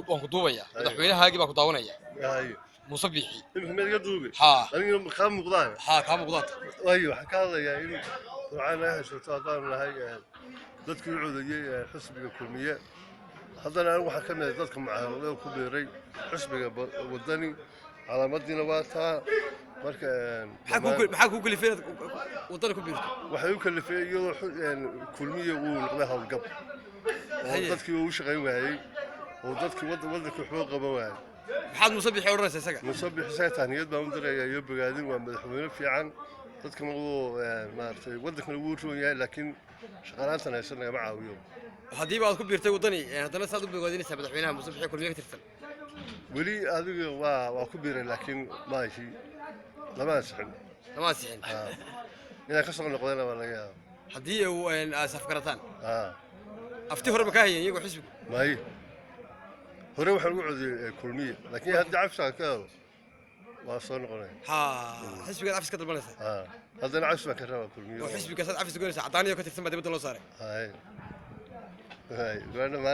waan ku duubaya madaxweynahaagii baa ku daawanaya هاي muuse biixi المهم يدوبي ها أنا مقام مقدار haa kaa muuqdaata أيوه حكى هذا يعني وعنا شو طبعا هاي ضدك العودية حسب الكلمية هذا أنا واحد كنا ضدك مع هذا كبيري حسب ودني على مدينة واتها مركا maxaa kuu kalifeen wadana ku biirto waxay u kalifay iyadoo yani kulmiye uu noqday hawlgab oo dadkii uu shaqayn waayay oo dadkii wadanka xoog qaban waayay maxaad muuse biixi odhanaysaa isaga musabix saytaaniyad baan u diraya iyo bogaadin waa madaxweyne fiican dadkana uu maartay wadankana uu roon yahay laakiin shaqalaantan aysan naga caawiyo haddii baad ku biirtay wadani haddana saad u bogaadinaysaa madaxweynaha muuse biixi kulmiye ka tirsan weli adiga waa ku biiray laakiin maashi lama asixin lama asixin inaan ka soo noqdana waa laga yaabaa haddii uu safgarataan ها afti hore ma ka hayeen iyagoo xisbigu ما هي هوري waxaan ugu codiyay kulmiye laakiin hadda cafsaan ka helo waa soo noqonay haa xisbiga afis ka dalbanaysa ها hadda cafsaan ka rabaa kulmiye oo xisbiga saad afis goynaysa cadaan iyo ka tirsan baa dibadda loo saaray هاي هاي وانا ما